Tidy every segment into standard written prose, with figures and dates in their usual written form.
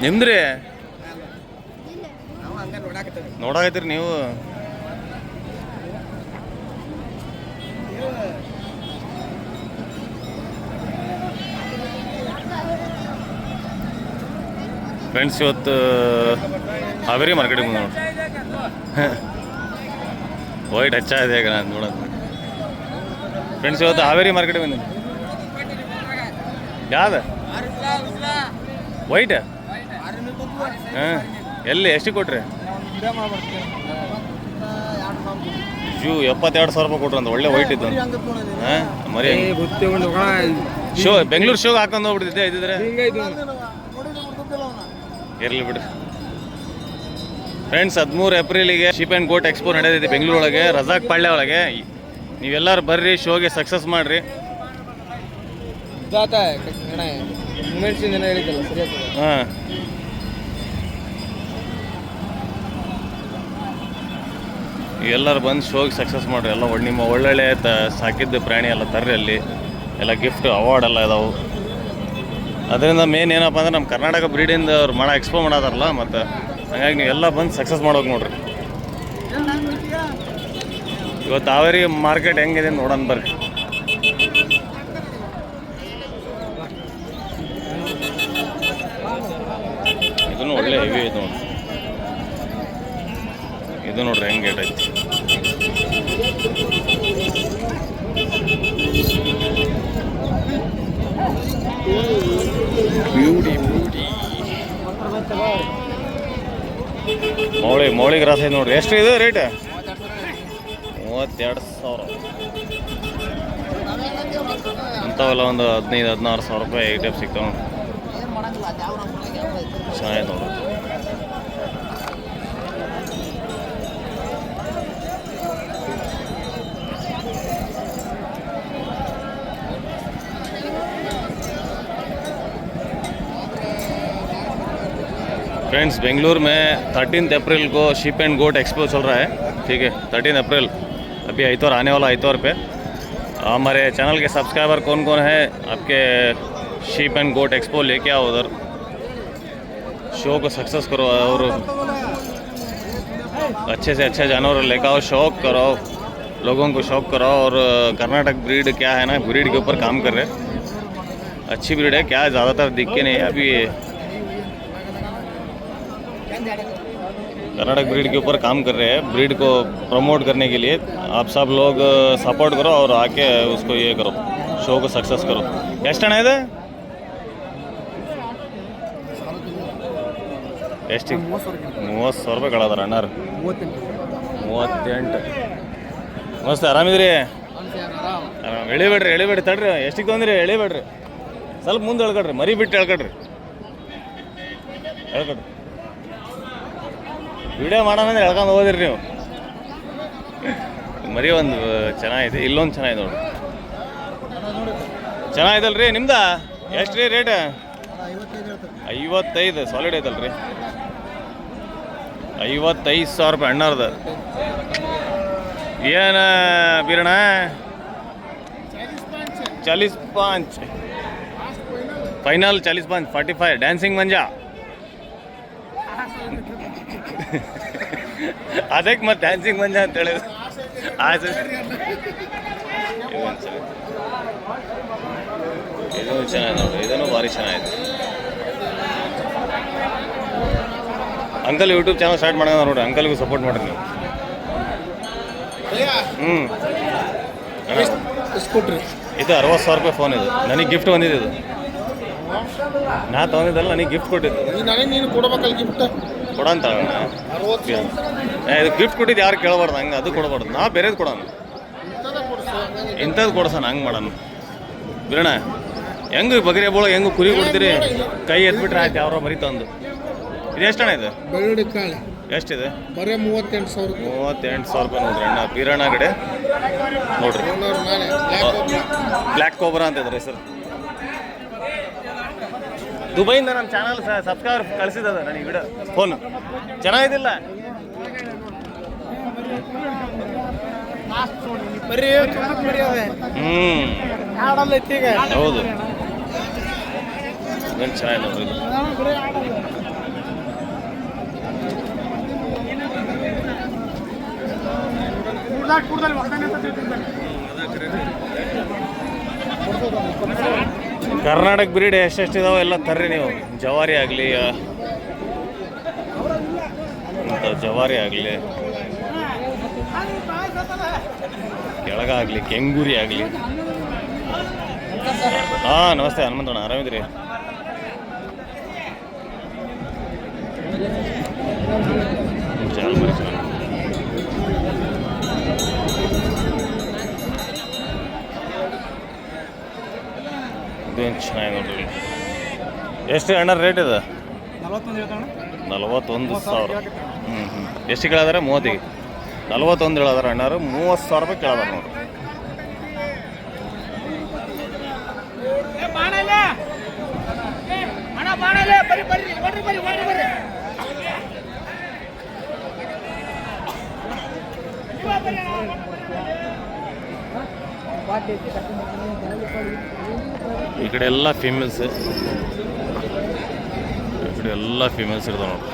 ನಿಮ್ದ್ರಿ ನೋಡಾಕತ್ತೀರಿ ನೀವು. ಫ್ರೆಂಡ್ಸ್ ಇವತ್ತು ಹಾವೇರಿ ಮಾರ್ಕೆಟಿಗೆ ಬಂದ ನೋಡಿ. ವೈಟ್ ಹಚ್ಚಾಯಿದೆ ಈಗ ನಾನು ನೋಡೋದು. ಫ್ರೆಂಡ್ಸ್ ಇವತ್ತು ಹಾವೇರಿ ಮಾರ್ಕೆಟಿಗೆ ಬಂದಿನಿ. ಯಾವ್ದು ವೈಟ್? ಹಾಂ, ಎಲ್ಲಿ ಎಷ್ಟಿಗೆ ಕೊಟ್ರಿ? ಜೂ 72,000 ರೂಪಾಯಿ ಕೊಟ್ರು ಅಂತ. ಒಳ್ಳೆ ವೈಟ್ ಇತ್ತು. ಹಾಂ, ಮರಿ ಶೋ ಬೆಂಗಳೂರು ಶೋಗೆ ಹಾಕೊಂಡು ಹೋಗ್ಬಿಡ್ತಿದ್ದೆ ಇದ್ದಿದ್ರೆ. ಇರಲಿ ಬಿಡ್ರಿ ಫ್ರೆಂಡ್ಸ್. 13 ಏಪ್ರಿಲಿಗೆ ಶೀಪ್ ಆ್ಯಂಡ್ ಗೋಟ್ ಎಕ್ಸ್ಪೋ ನಡೆಯೈತಿ ಬೆಂಗಳೂರೊಳಗೆ, ರಜಾಕ್ ಪಾಳ್ಯ ಒಳಗೆ. ನೀವೆಲ್ಲರೂ ಬರ್ರಿ, ಶೋಗೆ ಸಕ್ಸಸ್ ಮಾಡಿರಿ. ಹಾಂ, ಎಲ್ಲರೂ ಬಂದು ಶೋಗೆ ಸಕ್ಸಸ್ ಮಾಡಿರಿ. ಎಲ್ಲ ನಿಮ್ಮ ಒಳ್ಳೊಳ್ಳೆ ಸಾಕಿದ್ದು ಪ್ರಾಣಿ ಎಲ್ಲ ತರ್ರಿ. ಅಲ್ಲಿ ಎಲ್ಲ ಗಿಫ್ಟ್ ಅವಾರ್ಡ್ ಎಲ್ಲ ಇದಾವೆ. ಅದರಿಂದ ಮೇನ್ ಏನಪ್ಪ ಅಂದ್ರೆ ನಮ್ಮ ಕರ್ನಾಟಕ ಬ್ರೀಡಿಂದ ಅವ್ರು ಮಾಡೋ ಎಕ್ಸ್ಪೋ ಮಾಡೋದಾರಲ್ಲ, ಮತ್ತು ಹಾಗಾಗಿ ನೀವೆಲ್ಲ ಬಂದು ಸಕ್ಸಸ್ ಮಾಡೋಕೆ ನೋಡ್ರಿ. ಇವತ್ತು ಹಾವೇರಿ ಮಾರ್ಕೆಟ್ ಹೆಂಗಿದೆ ನೋಡೋಣ ಬರ್ರಿ. ಇದನ್ನು ಒಳ್ಳೆ ಹೆವಿ ಐತೆ ನೋಡ್ರಿ. ಇದು ನೋಡ್ರಿ ಹೆಂಗೆ ರೇಟ್ ಐತಿ. ಬ್ಯೂಟಿ ಮೌಳಿ ಗ್ರಾಸ್ ಐತೆ ನೋಡ್ರಿ. ಎಷ್ಟು ಇದೆ ರೇಟ್? 32,000. ಇಂಥವೆಲ್ಲ ಒಂದು 15,000-16,000 ರೂಪಾಯಿ ಈ ಟೈಪ್ ಸಿಗ್ತಾವೆ. ಚೆನ್ನಾಗಿದೆ ನೋಡ್ರಿ. फ्रेंड्स बेंगलुरु में 13 अप्रैल को शिप एंड गोट एक्सपो चल रहा है. ठीक है, 13 अप्रैल अभी आइतवार आने वाला आइतवार पे. हमारे चैनल के सब्सक्राइबर कौन कौन है आपके शिप एंड गोट एक्सपो लेके आओ, उधर शो को सक्सेस करो और अच्छे से अच्छे जानवर लेकर आओ, शौक कराओ, लोगों को शौक कराओ. और कर्नाटक ब्रीड क्या है ना, ब्रीड के ऊपर काम कर रहे हैं. अच्छी ब्रीड है, क्या ज़्यादातर दिख के नहीं है अभी. कर्नाटक ब्रीड के ऊपर काम कर रहे हैं. ब्रीड को प्रमोट करने के लिए आप सब लोग सपोर्ट करो और आके उसको ये करो, शो को सक्सेस करो. ಎಷ್ಟು ಹಣ ಇದೆ? ಎಷ್ಟು? 30,000 ರೂಪಾಯಿ ಕಳದಾರ ಅಣ್ಣಾರು. 38. ಮಸ್ತ್ ಆರಾಮಿದ್ರಿ? ಎಳಿಬೇಡ್ರಿ ತಡ್ರಿ. ಎಷ್ಟಿಗೆ ತೊಂದ್ರಿ? ಎಳಿಬೇಡ್ರಿ, ಸ್ವಲ್ಪ ಮುಂದೆ ಹೇಳ್ಕೊಡ್ರಿ. ಮರಿ ಬಿಟ್ಟು ಹೇಳ್ಕೊಡ್ರಿ. ವಿಡಿಯೋ ಮಾಡೋಣ ಅಂದ್ರೆ ಎಳ್ಕೊಂಡು ಹೋದಿರಿ ನೀವು. ಮರಿ ಒಂದು ಚೆನ್ನಾಗಿದೆ, ಇಲ್ಲೊಂದು ಚೆನ್ನಾಗಿದೆ ನೋಡಿ. ಚೆನ್ನಾಗಿದಲ್ರಿ ನಿಮ್ದ? ಎಷ್ಟು ರೀ ರೇಟ್? 55. ಸಾಲಿಡ್ ಐತಲ್ರಿ. 55,000 ರೂಪಾಯಿ ಅಣ್ಣಾರ್ದು. ಏನು ಬೀರಣ? 45 ಫೈನಲ್. 45, 45 ಡ್ಯಾನ್ಸಿಂಗ್ ಮಂಜಾ. ಅದಕ್ಕೆ ಮತ್ತೆ ಡ್ಯಾನ್ಸಿಂಗ್ ಮಂಜಾ ಅಂತ ಹೇಳಿದ್ರು. ಇದು ಚೆನ್ನಾಗಿದೆ ನೋಡಿ, ಇದನ್ನು ಭಾರಿ ಚೆನ್ನಾಗಿದೆ. ಅಂಕಲ್ ಯೂಟ್ಯೂಬ್ ಚಾನಲ್ ಸ್ಟಾರ್ಟ್ ಮಾಡೋಣ ನೋಡಿ, ಅಂಕಲ್ಗೂ ಸಪೋರ್ಟ್ ಮಾಡಿರಿ ನೀವು. ಇದು 60,000 ರೂಪಾಯಿ ಫೋನ್. ಇದು ನನಗೆ ಗಿಫ್ಟ್ ಬಂದಿದೆ. ಇದು ನಾ ತೊಗೊಂಡಿದ್ದಲ್ಲ, ನನಗೆ ಗಿಫ್ಟ್ ಕೊಟ್ಟಿದ್ದು. ನೀನು ಕೊಡಬೇಕಲ್ಲ ಗಿಫ್ಟ್ ಕೊಡಂತ. ಇದು ಗಿಫ್ಟ್ ಕೊಟ್ಟಿದ್ದು ಯಾರು ಕೇಳಬಾರ್ದು, ಹಂಗೆ ಅದು ಕೊಡಬಾರ್ದು. ನಾ ಬೇರೆದು ಕೊಡೋಣ, ಇಂಥದ್ದು ಕೊಡ್ಸೋಣ, ಹಂಗೆ ಮಾಡೋಣ. ಬಿಡೋಣ. ಹೆಂಗೆ ಬಗರಿ ಹಬ್ಬ ಹೆಂಗೆ ಕುರಿ ಕೊಡ್ತೀರಿ, ಕೈ ಎತ್ಬಿಟ್ರೆ ಆಯ್ತು ಯಾರೋ ಮರಿ ತಂದು. ಇದು ಎಷ್ಟು ಅಣ್ಣ? ಇದು ಬೆಳ್ಳುಳ್ಳಿ ಕಾಳು ಎಷ್ಟಿದೆ? ಬರೀ 38,000 ರೂಪಾಯಿ ನೋಡ್ರಿ ಅಣ್ಣ. ಬೀರಣ್ಣ ಕಡೆ ನೋಡ್ರಿ, ಬ್ಲ್ಯಾಕ್ ಕೋಬ್ರಾ ಅಂತ ಇದ್ದಾರೆ ಸರ್. ದುಬೈಯಿಂದ ನಮ್ಮ ಚಾನಲ್ ಸಬ್ಸ್ಕ್ರೈಬರ್ ಕಳಿಸಿದ ನನಗೆ ವಿಡಿಯೋ ಫೋನು. ಚೆನ್ನಾಗಿದ್ದಿಲ್ಲ? ಹೌದು, ಚೆನ್ನಾಗಿದೆ ನೋಡ್ರಿ. ಕರ್ನಾಟಕ ಬ್ರೀಡ್ ಎಷ್ಟೆಷ್ಟಿದಾವೆ ಎಲ್ಲ ತರ್ರಿ ನೀವು. ಜವಾರಿ ಆಗಲಿ, ಜವಾರಿ ಆಗಲಿ, ಕೆಳಗಾಗಲಿ, ಕೆಂಗೂರಿ ಆಗಲಿ. ಹಾಂ ನಮಸ್ತೆ ಹನುಮಂತಣ್ಣ, ಆರಾಮಿದ್ರಿ? ಜಾಲ್ಮರಿ ಚೆನ್ನಾಗಿ ಇದೇನು ಚೆನ್ನಾಗಿ ನೋಡ್ರಿ. ಎಷ್ಟು ಅಣ್ಣ ರೇಟ್ ಇದೆ? 41,000. ಎಷ್ಟು ಕೇಳಿದಾರೆ? 30ಗೆ 41 ಹೇಳದಾರ ಅಣ್ಣಾರು. 30,000 ರೂಪಾಯಿ ಕೇಳದಾರ ನೋಡ್ರಿ. ಈ ಕಡೆ ಎಲ್ಲ ಫೀಮೇಲ್ಸ್, ಈ ಕಡೆ ಎಲ್ಲ ಫೀಮೇಲ್ಸ್ ಇರ್ತಾವೆ ನೋಡ್ರಿ.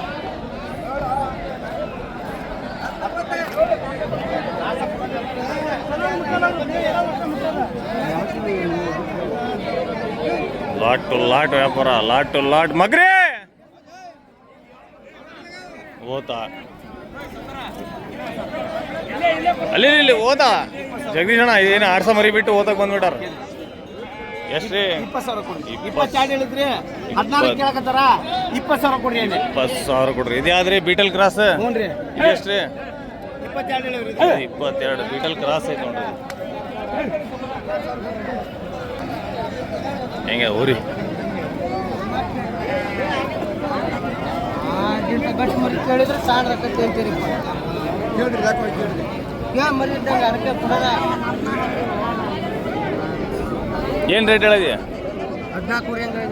ಲಾಟ್ ಟು ಲಾಟ್ ವ್ಯಾಪಾರ, ಲಾಟ್ ಟು ಲಾಟ್. ಮಗ್ರಿ ಓತಾ ಅಲ್ಲಿ ಓದಾ ಜಗದೀಶ್ ಅಣ್ಣ, ಇದೇನು 600 ಮರಿ ಬಿಟ್ಟು ಓದಕ್ಕೆ ಬಂದ್ಬಿಟ್ಟಾರ. ಎಷ್ಟು ರೀ? 20,000 ಕೊಡ್ರಿ. 22 ಹೇಳಿದ್ರಿ, 14 ಕೇಳಕತ್ತಾರ. 20,000 ಕೊಡ್ರಿ. 20,000 ಕೊಡ್ರಿ. ಇದ್ಯಾವ್ದ್ರಿ? ಬೀಟಲ್ ಕ್ರಾಸ್? ಹ್ಞೂ ರೀ. ಎಷ್ಟು ರೀ? 22 ಬೀಟಲ್ ಕ್ರಾಸ್ ಐತೆ ನೋಡ್ರಿ. ಹೆಂಗೆ ಊರಿ? ಕೇಳಿದ್ರೆ ಸಾಲ ರೊಕ್ಕ ಕೇಳ್ತೀರಿ. ಮರಿ ಇದ್ದಂಗೆ ಅದಕ್ಕೆ ಕೊಡೋದ. ಏನು ರೇಟ್ ಹೇಳಿದೆಯಾ? 14 ರೀ.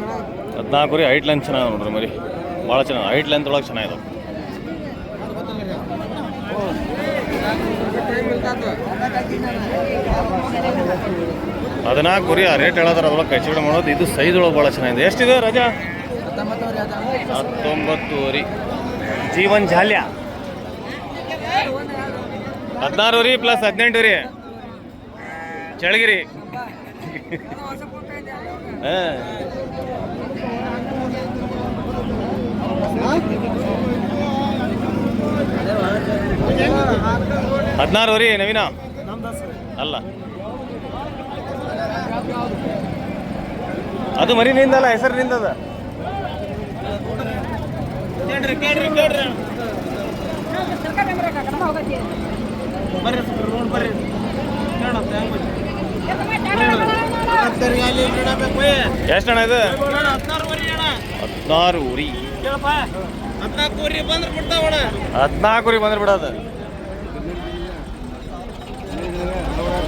14 ರೀ. ಹೈಟ್ ಲೆಂತ್ ಚೆನ್ನಾಗಿ ನೋಡ್ರಿ ಮರಿ, ಭಾಳ ಚೆನ್ನಾಗಿ. ಹೈಟ್ ಲೆಂತ್ ಒಳಗೆ ಚೆನ್ನಾಗಿದೆ. 14 ರೀ. ಆ ರೇಟ್ ಹೇಳೋದ್ರ ಅದ್ರೊಳಗೆ ಕೈ ಚಿಗಡೆ ಮಾಡೋದು. ಇದು ಸೈಜ್ ಒಳಗೆ ಭಾಳ ಚೆನ್ನಾಗಿದೆ. ಎಷ್ಟಿದೆ ರಜಾ? 19 ರೀ. ಜೀವನ್ ಜಾಲ್ಯ 16 ರೀ ಪ್ಲಸ್ 18 ರೀ. ಚಳಗಿರಿ ಹಾಂ. 16 ರೀ ನವೀನ ಅಲ್ಲ, ಅದು ಮರಿ ನಿಂದಲ್ಲ, ಹೆಸರು ನಿಂದದ. ಎಷ್ಟು ಅಣ್ಣ ಇದು? 16 ಊರಿ. 14 ಊರಿ ಬಂದ್ರೆ ಬಿಡೋದು.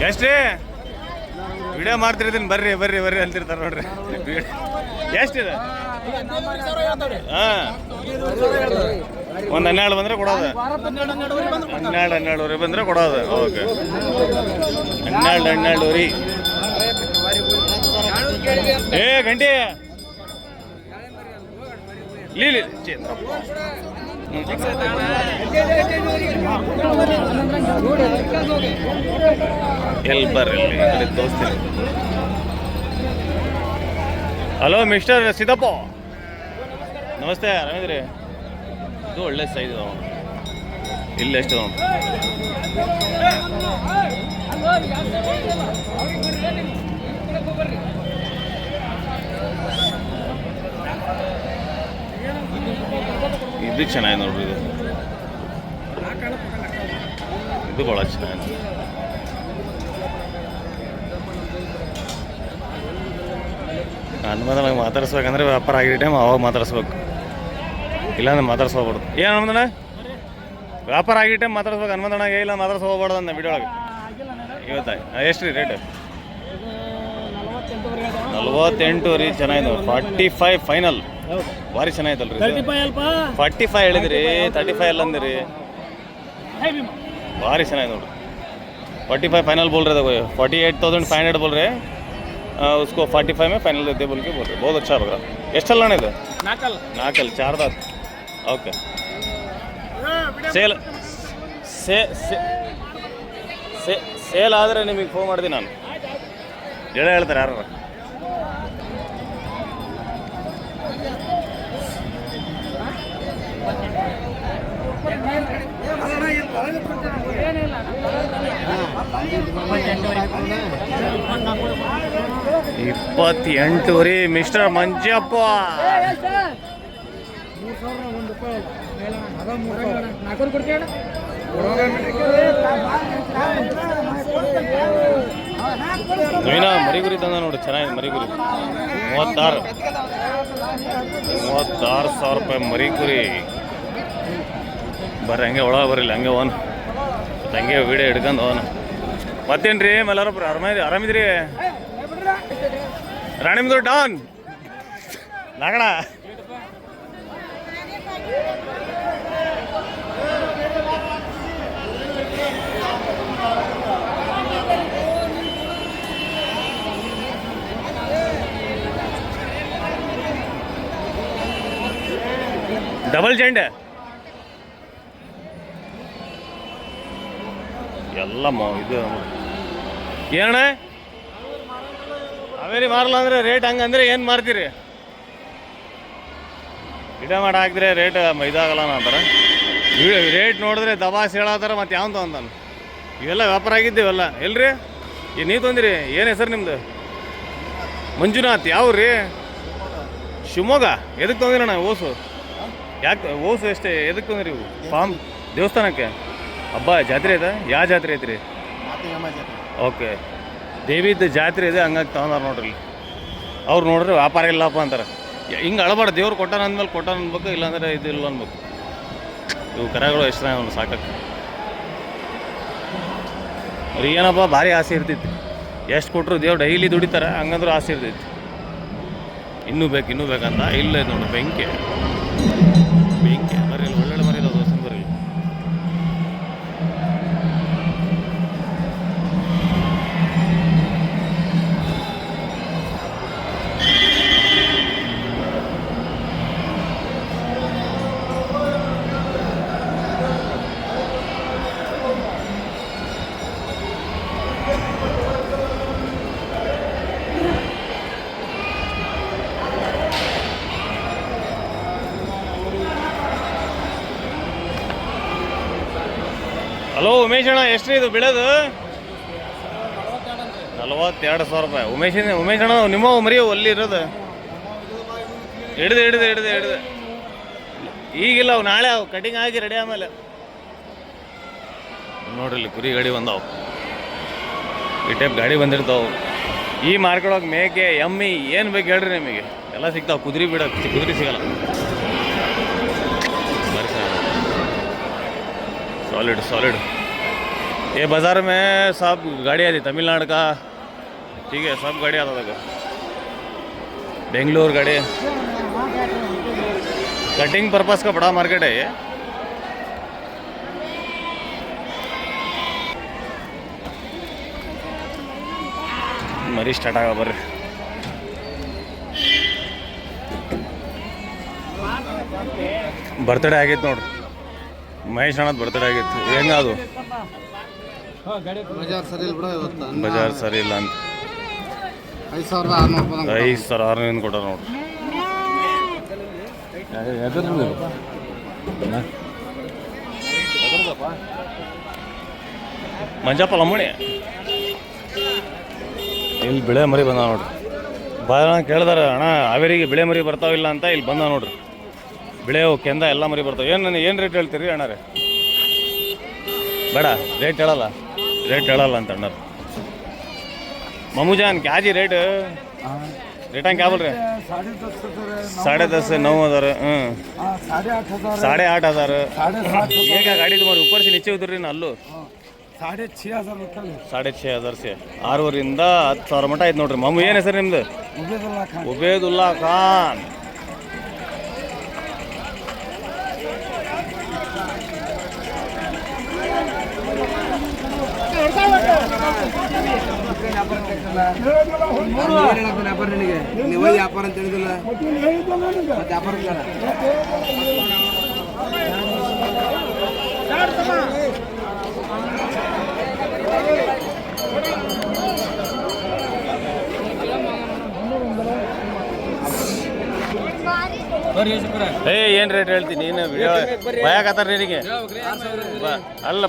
ಎಷ್ಟು ರೀ? ವಿಡಿಯೋ ಮಾಡ್ತಿರ್ತೀನಿ, ಬರ್ರಿ ಬರ್ರಿ ಬರ್ರಿ ಅಂತಿರ್ತಾರೆ ನೋಡ್ರಿ. ಎಷ್ಟಿದೆ? ಹಾಂ, ಒಂದು 12 ಬಂದರೆ ಕೊಡೋದು. 12 ಊರಿ ಬಂದರೆ ಕೊಡೋದು. ಓಕೆ, 12 ಊರಿ. ಏ ಗಂಟೆ ಲೀಲಿ ಎಲ್ಲಿ ಬರ್ರಿ ತೋರಿಸ್ತೀನಿ. ಹಲೋ ಮಿಸ್ಟರ್ ಸಿದ್ದಪ್ಪ, ನಮಸ್ತೆ, ಆರಾಮಿದ್ರಿ? ಇದು ಒಳ್ಳೆ ಸೈಜ್ ಅದಾವ. ಇಲ್ಲಿ ಎಷ್ಟು ಅದಾವ? ಇದು ಚೆನ್ನಾಗಿದೆ ನೋಡ್ರಿ. ಇದು ಭಾಳ ಚೆನ್ನಾಗಿದೆ. ಹನುಮಂತನಾಗ ಮಾತಾಡ್ಸ್ಬೇಕಂದ್ರೆ ವ್ಯಾಪಾರ ಆಗಿರೋ ಟೈಮ್ ಅವಾಗ ಮಾತಾಡ್ಸ್ಬೇಕು, ಇಲ್ಲಾಂದ್ರೆ ಮಾತಾಡ್ಸ್ಕೋಗ್ಬಾರ್ದು. ಏನು ಹನುಮಂತಣ್ಣ? ವ್ಯಾಪಾರ ಆಗಿರೋ ಟೈಮ್ ಮಾತಾಡ್ಸ್ಬೇಕು. ಹನುಮಂತಣ್ಣಗೆ ಇಲ್ಲ ಮಾತಾಡ್ಸ್ಕೋಗ್ಬಾರ್ದು ಅಂದ ವಿಡಿಯೋ ಒಳಗೆ. ಇವತ್ತ ಎಷ್ಟು ರೀ ರೇಟ್? 48 ರೀ. ಚೆನ್ನಾಗಿದೆ. 45 ಫೈನಲ್. ಭಾರಿ ಚೆನ್ನಾಗಿತ್ತಲ್ರಿ. 45 ಹೇಳಿದ್ರಿ, 35 ಎಲ್ಲ ಅಂದಿರಿ. ಭಾರಿ ಚೆನ್ನಾಗಿದೆ ನೋಡ್ರಿ. 45 फाइनल बोल रहे थे कोई, 48,500 बोल रहे हैं, उसको 45 में फाइनल देते बोल के बोल रहे. बहुत अच्छा लग रहा. ಎಷ್ಟಲ್ಲ ಅಣ್ಣ ಇದು? ನಾಲ್ಕಲ್ 4 दांत. ಓಕೆ, ಸೇಲ್ ಸೇಲ್ ಆದರೆ ನಿಮಗೆ ಫೋನ್ ಮಾಡ್ತೀನಿ ನಾನು. ಹೇಳ್ತಾರೆ ಯಾರು. $28 ಮಿಸ್ಟರ್ ಮಂಜಪ್ಪ. ನವೀನ ಮರಿಗುರಿ ತಂದ ನೋಡಿ, ಚೆನ್ನಾಗಿದೆ ಮರಿಗುರಿ. 36,000 ರೂಪಾಯಿ ಮರಿಗುರಿ. ಬರ್ರಿ ಹಂಗೆ ಒಳಗೆ ಬರಲಿ, ಹಂಗೆ ಓನ್ ಹಂಗೆ ವಿಡಿಯೋ ಹಿಡ್ಕೊಂಡು ಓನ್. ಮತ್ತೇನ್ರಿ ಎಲ್ಲರೂ ಆರಾಮಿದ್ರಿ? ರಾಣಿಮಂದೂರು ಡಾನ್ ನಾಗಣ. ಡಬಲ್ ಚೆಂಡೆ ಎಲ್ಲ ಇದು ಏನಣ್ಣ ಅವೇರಿ ಮಾರಲ್ಲ ಅಂದ್ರೆ ರೇಟ್ ಹಂಗಂದ್ರೆ ಏನು ಮಾರ್ತೀರಿ? ಗಿಡ ಮಾಡಿ ಹಾಕಿದ್ರೆ ರೇಟ್ ಇದಾಗಲ್ಲ ಅಂತಾರೆ. ರೇಟ್ ನೋಡಿದ್ರೆ ದಬಾಸ್ ಹೇಳತ್ತಾರ. ಮತ್ತು ಯಾವ ತೊಗೊಂತಾನೆ? ಇವೆಲ್ಲ ವ್ಯಾಪಾರ ಆಗಿದ್ದೇವೆಲ್ಲ ಎಲ್ರಿ? ನೀವು ತೊಂದಿರಿ? ಏನು ಹೆಸರು ನಿಮ್ದು? ಮಂಜುನಾಥ್. ಯಾವ ರೀ? ಶಿವಮೊಗ್ಗ. ಎದಕ್ಕೆ ತೊಂದಿರಣ್ಣ ಓಸು? ಯಾಕೆ ಓಸು ಎಷ್ಟೇ ಎದಕ್ಕೆ ತೊಂದ್ರಿ? ಫಾರ್ಮ್ ದೇವಸ್ಥಾನಕ್ಕೆ ಹಬ್ಬ ಜಾತ್ರೆ ಇದೆ? ಯಾವ ಜಾತ್ರೆ ಐತ್ರಿ? ಓಕೆ, ದೇವಿದ ಜಾತ್ರೆ ಇದೆ, ಹಂಗಾಗಿ ತಗೊಂಡಾರ ನೋಡ್ರಿ. ಅವ್ರು ನೋಡ್ರಿ ವ್ಯಾಪಾರ ಇಲ್ಲಪ್ಪ ಅಂತಾರೆ. ಹಿಂಗೆ ಅಳಬಾರ್ದು. ದೇವ್ರು ಕೊಟ್ಟಾನ ಅಂದ್ಮೇಲೆ ಕೊಟ್ಟಾನ ಅನ್ಬೇಕು, ಇಲ್ಲಾಂದ್ರೆ ಇದು ಇಲ್ಲ ಅನ್ಬೇಕು. ಇವು ಕರಗಳು ಎಷ್ಟು ಅವ್ನು ಸಾಕಕ್ಕೆ. ಅವ್ರಿಗೆ ಏನಪ್ಪ ಭಾರಿ ಆಸೆ ಇರ್ತೈತಿ. ಎಷ್ಟು ಕೊಟ್ಟರು ದೇವ್ರು ಡೈಲಿ ದುಡಿತಾರೆ, ಹಂಗಂದ್ರೂ ಆಸೆ ಇರ್ತೈತಿ. ಇನ್ನೂ ಬೇಕಂತ. ಇಲ್ಲ ನೋಡಿ ಬೆಂಕಿ ಬರ್ರಿ, ಒಳ್ಳೊಳ್ಳೆ ಮರಿ ಇದಾವೆ ದೋಸ್ತನ ಬರ್ರಿ. ಹಲೋ ಉಮೇಶ್ ಅಣ್ಣ, ಎಷ್ಟು ಇದು ಬೆಳೆದು? 42,000 ರೂಪಾಯಿ. ಉಮೇಶ್ ಅಣ್ಣ ನಿಮ್ಮ ಮರಿ ಅಲ್ಲಿ ಇರೋದು? ಹಿಡ್ದು ಈಗಿಲ್ಲ, ಅವು ನಾಳೆ ಅವು ಕಟಿಂಗ್ ಆಗಿ ರೆಡಿ ಆಮೇಲೆ ನೋಡ್ರಿ. ಕುರಿ ಗಾಡಿ ಬಂದಾವು, ಈ ಟೈಪ್ ಗಾಡಿ ಬಂದಿರ್ತಾವೆ. ಈ ಮಾರ್ಕೆಟ್ ಒಳಗೆ ಮೇಕೆ ಎಮ್ಮಿ ಏನು ಬೇಕು ಹೇಳ್ರಿ ನಿಮಗೆ ಎಲ್ಲ ಸಿಗ್ತಾವೆ. ಕುದುರೆ ಸಿಗಲ್ಲ. सॉलिड ये बाज़ार में सब गाड़ी आती तमिलनाडु का, ठीक है, सब गाड़ी आता था. बेंगलोर गाड़ी कटिंग पर्पस का बड़ा मार्केट है ये. मरी स्टार्ट आगा ಬರ್ರಿ. ಬರ್ತಡೇ ಆಗೈತೆ ನೋಡ್ರಿ, ಮಹೇಶ್ ಅಣ್ಣದ ಬರ್ತಡೇ ಆಗಿತ್ತು. ಹೆಂಗದು? ಬಜಾರ್ ಸರಿ ಇಲ್ಲ ಅಂತ 5,600 ಕೊಟ್ಟಾರ ನೋಡ್ರಿ. ಮಂಜಪ್ಪ ಲಮ್ಮಣಿ ಇಲ್ಲಿ ಬೆಳೆ ಮರಿ ಬಂದ ನೋಡ್ರಿ. ಭಾಳ ಕೇಳಿದಾರೆ ಅಣ್ಣ ಹಾವೇರಿಗೆ ಬೆಳೆ ಮರಿ ಬರ್ತಾವಿಲ್ಲ ಅಂತ. ಇಲ್ಲಿ ಬಂದ ನೋಡ್ರಿ ಬೆಳೆ ಕೆಂದ ಎಲ್ಲ ಮರಿ ಬರ್ತಾವೆ. ಏನು ರೇಟ್ ಹೇಳ್ತೀರಿ ಅಣ್ಣಾರೆ? ಬೇಡ, ರೇಟ್ ಹೇಳಲ್ಲ ಅಂತ ಅಣ್ಣಾರು. ಮಮ್ಮೂಜಾನ್ क्या जी रेट रेटा क्या बोल रहे हैं? 10.5 से 9,000. 8,500. ये क्या गाड़ी तुम्हारी ऊपर से नीचे उतर रही ना? अल्लू 6,500 से 6,500 10,000 ಮಟ್ಟ ಆಯ್ತು ನೋಡ್ರಿ. ಮಮ್ಮು ಏನು ಹೆಸರು ನಿಮ್ದು? ಉಬೇದುಲ್ಲಾ ಖಾನ್. ವ್ಯಾಪಾರ ಅಂತ ಹೇಳಿದಿಲ್ಲ. ವ್ಯಾಪಾರ ಏ ಏನು ರೇಟ್ ಹೇಳ್ತೀನಿ ನೀನು ವಿಡಿಯೋ ಭಯಾಕತ್ತಾರ ನಿನಗೆ ಅಲ್ಲ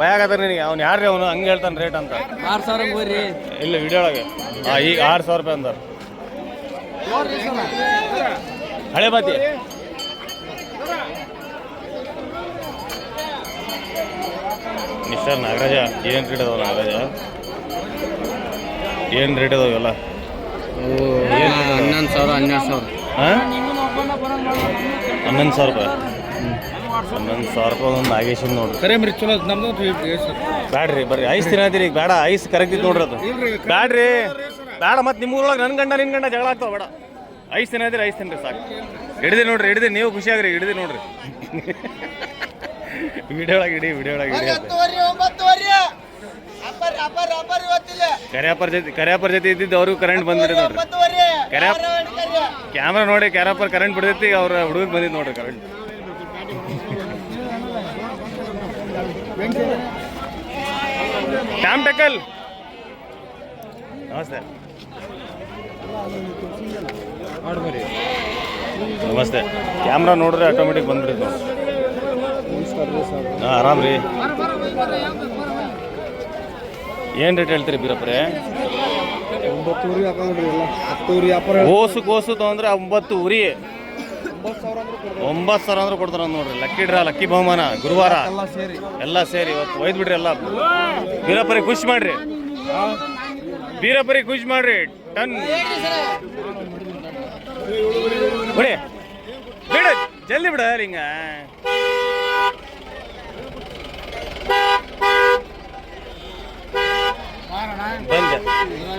ಭಯಾಕತ್ತಾರ ನಿನಗೆ ಅವ್ನು ಯಾರ್ರಿ ಅವನು ಹಂಗೆ ಹೇಳ್ತಾನೆ ರೇಟ್ ಅಂತ 6,000 ಇಲ್ಲ ವಿಡಿಯೋ ಒಳಗೆ ಈಗ 6,000 ರೂಪಾಯಿ ಅಂದಾರ ಹಳೆ ಬಾತಿ ಮಿಸ್ಟರ್ ನಾಗರಾಜ ಏನು ರೇಟ್ ಅದಾವ ನಾಗರಾಜ ಏನು ರೇಟ್ ಅದಾವ ಎಲ್ಲ 11,000 ಹಾಂ 11,000 ರೂಪಾಯಿ 11,000 ರೂಪಾಯಿ ಒಂದು ನಾಗೇಶನ್ ನೋಡ್ರಿ ಕರೆ ಮರಿ ಚಲೋ ನಮ್ದು ಬ್ಯಾಡ್ರಿ ಬರ್ರಿ ಐಸ್ ತಿನ್ನತ್ತೀರಿ ಈಗ ಬೇಡ ಐಸ್ ಕರೆಕ್ಟ್ ನೋಡ್ರಿ ಅದು ಬ್ಯಾಡ್ರಿ ಬೇಡ ಮತ್ತೆ ನಿಮ್ಮೂರೊಳಗೆ ನನ್ನ ಗಂಡ ನಿನ್ನ ಗಂಡ ಜಗಳ ಆಗ್ತಾವ ಬೇಡ ಐಸ್ ತಿನ್ನತ್ತೀರಿ ಐಸ್ ತಿನ್ರಿ ಸಾಕು ಹಿಡಿದು ನೋಡ್ರಿ ಹಿಡಿದು ನೀವು ಖುಷಿಯಾಗ್ರಿ ಹಿಡಿದು ನೋಡ್ರಿ ವಿಡಿಯೋ ಒಳಗೆ ವಿಡಿಯೋ ಒಳಗೆ ಕರ್ಯಾಪರ್ ಜೊತೆ ಇದ್ದಿದ್ದು ಅವ್ರಿಗೂ ಕರೆಂಟ್ ಬಂದ್ಬಿಡಿ ನೋಡ್ರಿ ಕ್ಯಾಮ್ರಾ ನೋಡಿ ಕ್ಯಾರಪ್ಪರ್ ಕರೆಂಟ್ ಬಿಡ್ತೈತಿ ಅವ್ರ ಹುಡುಗಕ್ಕೆ ಬಂದಿದ್ದು ನೋಡ್ರಿ ಕರೆಂಟ್ ಟ್ಯಾಮ್ ಟೆಕಲ್ ನಮಸ್ತೆ ನಮಸ್ತೆ ಕ್ಯಾಮ್ರಾ ನೋಡ್ರಿ ಆಟೋಮೆಟಿಕ್ ಬಂದ್ಬಿಡ್ತು ನೋಡಿ ಹಾಂ ಆರಾಮ್ ರೀ ಏನು ರೇಟ್ ಹೇಳ್ತೀರಿ ಬೀರಪ್ಪರೇ 9,000 ಕೋಸು ತೊಗೊಂಡ್ರೆ 9 ಉರಿ 9,000 ಅಂದ್ರೆ ಕೊಡ್ತಾರ ನೋಡ್ರಿ ಲಕ್ಕಿ ಡ್ರಾ ಲಕ್ಕಿ ಬಹುಮಾನ ಗುರುವಾರ ಎಲ್ಲ ಸೇರಿ ಇವತ್ತು ಒಯ್ದು ಬಿಡ್ರಿ ಎಲ್ಲ ಬೀರಪ್ಪರಿಗೆ ಖುಷಿ ಮಾಡ್ರಿ ಬೀರಪ್ಪರಿಗೆ ಖುಷಿ ಮಾಡ್ರಿ ಟನ್ ಬಿಡಿ ಬಿಡ ಜಲ್ದಿ ಬಿಡ ಹಿಂಗ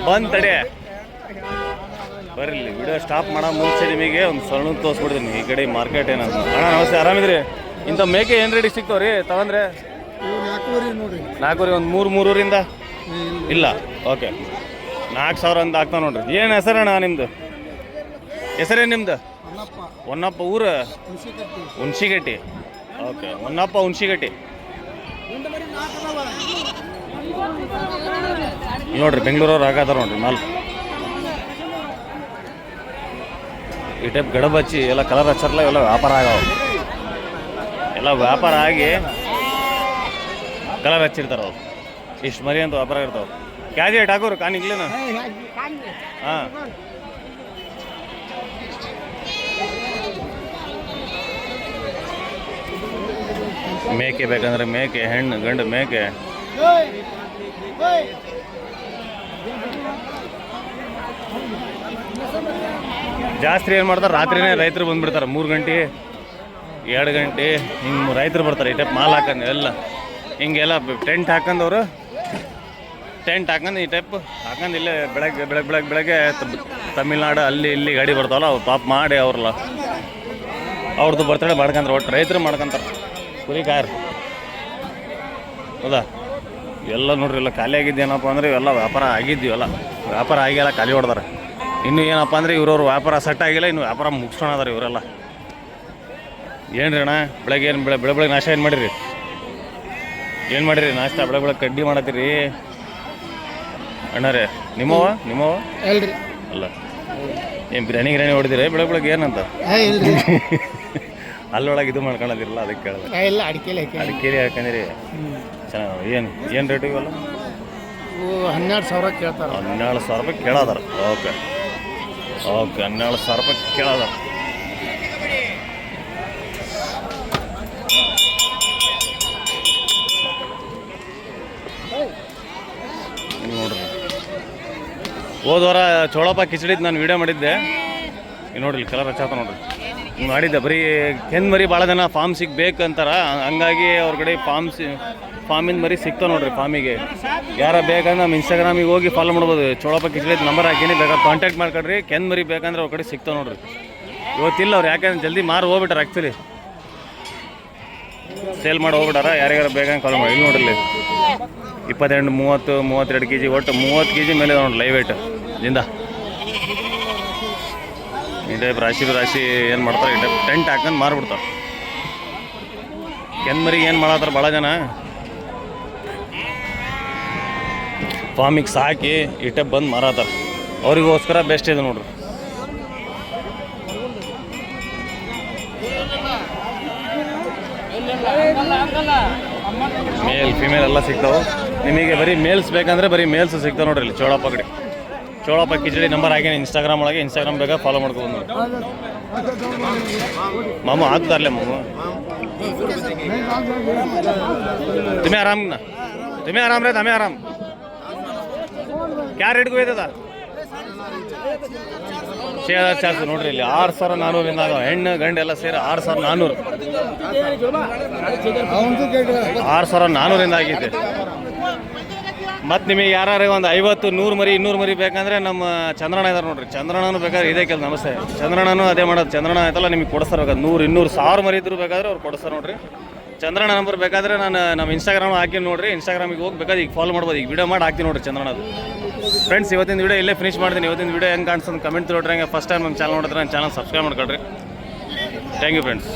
ಬಂದ್ ತಡೆ ಬರ್ರಿ ವಿಡಿಯೋ ಸ್ಟಾಪ್ ಮಾಡೋ ಮುಂಚೆ ನಿಮಗೆ ಒಂದು ಸಣ್ಣ ತೋರಿಸ್ಬಿಡ್ತೀನಿ ಈ ಕಡೆ ಮಾರ್ಕೆಟ್ ಏನಂತ ಅಣ್ಣ ನಮಸ್ತೆ ಆರಾಮಿದ್ರಿ ಇಂಥ ಮೇಕೆ ಏನು ರೇಟಿಗೆ ಸಿಗ್ತಾವ್ರಿ ತಗೊಂಡ್ರೆ 4 ಒಂದು 3-3ರಿಂದ ಇಲ್ಲ ಓಕೆ 4,000 ಅಂತ ಆಗ್ತಾವ ನೋಡ್ರಿ ಏನು ಹೆಸರಣ್ಣ ನಿಮ್ಮದು ಹೆಸರೇನು ನಿಮ್ದು ಹೊನ್ನಪ್ಪ ಊರು ಹುಣ್ಸಿಗಟ್ಟಿ ಓಕೆ ಹೊನ್ನಪ್ಪ ಹುಣ್ಸಿಗಟ್ಟಿ ನೋಡ್ರಿ ಬೆಂಗಳೂರವ್ರು ಹಾಕತ್ತಾರ ನೋಡ್ರಿ ಮಾಲ್ ಈ ಟೈಪ್ ಗಡಬ ಹಚ್ಚಿ ಎಲ್ಲ ಕಲರ್ ಹಚ್ಚರ್ಲ ಎಲ್ಲ ವ್ಯಾಪಾರ ಆಗವ ಎಲ್ಲ ವ್ಯಾಪಾರ ಆಗಿ ಕಲರ್ ಹಚ್ಚಿರ್ತಾರ ಅವ್ರು ಇಷ್ಟು ಮರಿ ಅಂತ ವ್ಯಾಪಾರ ಇರ್ತಾವ ಕ್ಯಾಜಿ ಠಾಕೂರ್ ಕಾಣಿಗ್ಲೇನ ಹಾಂ ಮೇಕೆ ಬೇಕಂದ್ರೆ ಮೇಕೆ ಹೆಣ್ಣು ಗಂಡು ಮೇಕೆ ಜಾಸ್ತಿ ಏನು ಮಾಡ್ತಾರೆ ರಾತ್ರಿನೇ ರೈತರು ಬಂದುಬಿಡ್ತಾರೆ 3 ಗಂಟೆ 2 ಗಂಟೆ ಹಿಂಗೆ ರೈತರು ಬರ್ತಾರೆ ಈ ಟೈಪ್ ಮಾಲ್ ಹಾಕಂದು ಎಲ್ಲ ಹಿಂಗೆಲ್ಲ ಟೆಂಟ್ ಹಾಕಂದವರು ಟೆಂಟ್ ಹಾಕಂದು ಈ ಟೈಪ್ ಹಾಕಂದು ಇಲ್ಲೇ ಬೆಳಗ್ಗೆ ತಮಿಳ್ನಾಡು ಅಲ್ಲಿ ಇಲ್ಲಿ ಗಾಡಿ ಬರ್ತಾವಲ್ಲ ಅವ್ರು ಪಾಪ್ ಮಾಡಿ ಅವ್ರಲ್ಲ ಅವ್ರದ್ದು ಬರ್ತಡೇ ಮಾಡ್ಕೊಂತಾರೆ ಒಟ್ಟು ರೈತರು ಮಾಡ್ಕೊಂತಾರೆ ಕುರಿ ಕಾರ್ ಹೌದಾ ಎಲ್ಲ ನೋಡ್ರಿ ಎಲ್ಲ ಖಾಲಿ ಆಗಿದ್ದೇನಪ್ಪ ಅಂದರೆ ಇವೆಲ್ಲ ವ್ಯಾಪಾರ ಆಗಿದ್ದೀವಲ್ಲ ವ್ಯಾಪಾರ ಆಗಿಲ್ಲ ಖಾಲಿ ಹೊಡ್ದಾರೆ ಇನ್ನು ಏನಪ್ಪ ಅಂದರೆ ಇವ್ರವ್ರ ವ್ಯಾಪಾರ ಸೆಟ್ ಆಗಿಲ್ಲ ಇನ್ನು ವ್ಯಾಪಾರ ಮುಗಿಸ್ಕೊಳದಾರೆ ಇವರೆಲ್ಲ ಏನು ರೀ ಅಣ್ಣ ಬೆಳಗ್ಗೆ ಏನು ಬೆಳಗ್ಗೆ ನಾಷ್ಟ ಏನು ಮಾಡಿರಿ ನಾಷ್ಟ ಬೆಳಗ್ಗೆ ಕಡ್ಡಿ ಮಾಡತ್ತೀರಿ ಅಣ್ಣರೇ ನಿಮ್ಮವ ಅಲ್ಲ ಏನು ಬಿರಿಯಾನಿ ಹೊಡಿದಿರಿ ಬೆಳಗ್ಗೆ ಏನಂತ ಅಲ್ಲೊಳಗೆ ಇದು ಮಾಡ್ಕೊಳ್ಳೋದಿರಲ್ಲ ಅದಕ್ಕೆ ಕೇಳಿದೆ ಅಡಿಕೆಲಿ ಹಾಕೊಂಡಿರಿ ಚೆನ್ನಾಗಿ ಏನು ರೇಟ್ ಇವೆಲ್ಲ 12,000 ಕೇಳ್ತಾರೆ 12,000 ರೂಪಾಯಿ ಕೇಳೋದಾರ ಓಕೆ 12,000 ರೂಪಾಯಿ ಕೇಳೋದಾರ ನೋಡ್ರಿ ಹೋದವಾರ ಚೋಳಪ್ಪ ಕಿಚಡಿದ್ದು ನಾನು ವೀಡಿಯೋ ಮಾಡಿದ್ದೆ ನೋಡ್ರಿ ಕಲರ್ ಹಚ್ಚಾತ ನೋಡ್ರಿ ಮಾಡಿದ್ದೆ ಬರೀ ಮರಿ ಭಾಳ ಜನ ಫಾರ್ಮ್ ಸಿಗ್ಬೇಕಂತಾರ ಹಂಗಾಗಿ ಅವ್ರ ಕಡೆ ಫಾರ್ಮಿಂದ ಮರಿ ಸಿಗ್ತಾವ ನೋಡ್ರಿ ಫಾರ್ಮಿಗೆ ಯಾರ ಬೇಕಂದ್ರೆ ನಮ್ಮ ಇನ್ಸ್ಟಾಗ್ರಾಮಿಗೆ ಹೋಗಿ ಫಾಲೋ ಮಾಡ್ಬೋದು ಚೋಳಪ್ಪ ಕಿಚಡಿದ ನಂಬರ್ ಹಾಕೀನಿ ಬೇಕಾದ್ರೆ ಕಾಂಟ್ಯಾಕ್ಟ್ ಮಾಡ್ಕೊಡ್ರಿ ಮರಿ ಬೇಕಂದ್ರೆ ಅವ್ರ ಕಡೆ ಸಿಗ್ತಾವ ನೋಡ್ರಿ ಇವತ್ತಿಲ್ಲ ಅವ್ರು ಯಾಕಂದ್ರೆ ಜಲ್ದಿ ಮಾರು ಹೋಗ್ಬಿಟ್ಟಾರ ಆ್ಯಕ್ಚುಲಿ ಸೇಲ್ ಮಾಡಿ ಹೋಗ್ಬಿಟ್ಟಾರ ಯಾರಿಗಾರ ಬೇಕಂದ್ರೆ ಕಾಲ್ ಮಾಡಿ ಇಲ್ಲಿ ನೋಡ್ರಿ 22-32 kg ಒಟ್ಟು 30 kg ಮೇಲೆ ನೋಡ್ರಿ ಲೈವ್ ವೇಟ್ ಜಿಂದ ಈ ಟೈಪ್ ರಾಶಿ ಏನು ಮಾಡ್ತಾರೆ ಈ ಟೈಪ್ ಟೆಂಟ್ ಹಾಕೊಂಡು ಮಾರ್ಬಿಡ್ತಾರೆ ಕೆನ್ಮರಿಗೆ ಏನು ಮಾಡತ್ತಾರ ಭಾಳ ಜನ ಫಾರ್ಮಿಗೆ ಸಾಕಿ ಇಟ್ಟೆ ಬಂದು ಮಾರಾತಾರೆ ಅವರಿಗೋಸ್ಕರ ಬೆಸ್ಟ್ ಇದೆ ನೋಡ್ರಿ. ಮೇಲ್ ಫಿಮೇಲ್ ಎಲ್ಲ ಸಿಗ್ತಾವೆ ನಿಮಗೆ. ಬರೀ ಮೇಲ್ಸ್ ಬೇಕಂದ್ರೆ ಬರೀ ಮೇಲ್ಸ್ ಸಿಗ್ತಾವೆ ನೋಡ್ರಿ ಇಲ್ಲಿ ಚೋಳಪ್ಪ ಕಡೆ. ಚೋಳಪ್ಪ ಕಿಚಡಿ ನಂಬರ್ ಹಾಕಿ ಇನ್ಸ್ಟಾಗ್ರಾಮ್ ಒಳಗೆ. ಇನ್ಸ್ಟಾಗ್ರಾಮ್ ಬೇಕಾ ಫಾಲೋ ಮಾಡ್ಕೊಂಡು ನೋಡಿ. ಮಾಮू ಆಗ್ತಾರಲ್ಲ ಮಾಮू तुम्हें आराम ना तुम्हें आराम रहे हमें आराम. क्या रेट को ಇದೆ 6400 ನೋಡ್ರಿ ಇಲ್ಲಿ 6400 ಹೆಣ್ಣು ಗಂಡು ಎಲ್ಲ ಸೇರಿ 6400 6400 ಆಗೈತೆ. ಮತ್ತು ನಿಮಗೆ ಯಾರು ಒಂದು 50-100 ಮರಿ 200 ಮರಿ ಬೇಕಂದ್ರೆ ನಮ್ಮ ಚಂದ್ರಣ್ಣ ಇದಾರೆ ನೋಡ್ರಿ. ಚಂದ್ರಣ್ಣನೂ ಬೇಕಾದ್ರೆ ಇದೇ ಕೆಲಸ. ನಮಸ್ತೆ. ಚಂದ್ರಣ್ಣನೂ ಅದೇ ಮಾಡೋದು. ಚಂದ್ರಣ್ಣ ಆಯ್ತಲ್ಲ ನಿಮಗೆ ಕೊಡಿಸ್ತಾರೆ ಬೇಕಾದ್ರೆ 100-200 ಸಾವಿರ ಮರಿ ಇದ್ರು ಬೇಕಾದ್ರೆ ಅವ್ರು ಕೊಡಿಸ್ತಾರೆ ನೋಡ್ರಿ. ಚಂದ್ರಣ್ಣ ನಂಬರ್ ಬೇಕಾದ್ರೆ ನಾನು ನಮ್ಮ ಇನ್ಸ್ಟಾಗ್ರಾಮ್ ಹಾಕಿ ನೋಡ್ರಿ. ಇನ್ಸ್ಟಾಗ್ರಾಮಿಗೆ ಹೋಗಿ ಬೇಕಾದ್ರೆ ಈಗ ಫಾಲೋ ಮಾಡ್ಬೋದು. ಈಗ ವಿಡಿಯೋ ಮಾಡಿ ಹಾಕ್ತೀನಿ ನೋಡ್ರಿ ಚಂದ್ರಣ್ಣದು. ಫ್ರೆಂಡ್ಸ್ ಇವತ್ತಿನ ವಿಡಿಯೋ ಇಲ್ಲೇ ಫಿನಿಶ್ ಮಾಡ್ತೀನಿ. ಇವತ್ತಿನ ವಿಡಿಯೋ ಹೆಂಗೆ ಕಾಣಿಸ್ತದೆ ಕಮೆಂಟ್ ನೋಡ್ರಿ. ಹಂಗೆ ಫಸ್ಟ್ ಟೈಮ್ ನಮ್ಮ ಚಾನಲ್ ನೋಡಿದ್ರೆ ನನ್ನ ಚಾನಲ್ ಸಬ್ಸ್ಕ್ರೈಬ್ ಮಾಡ್ಕೊಳ್ರಿ. Thank you friends.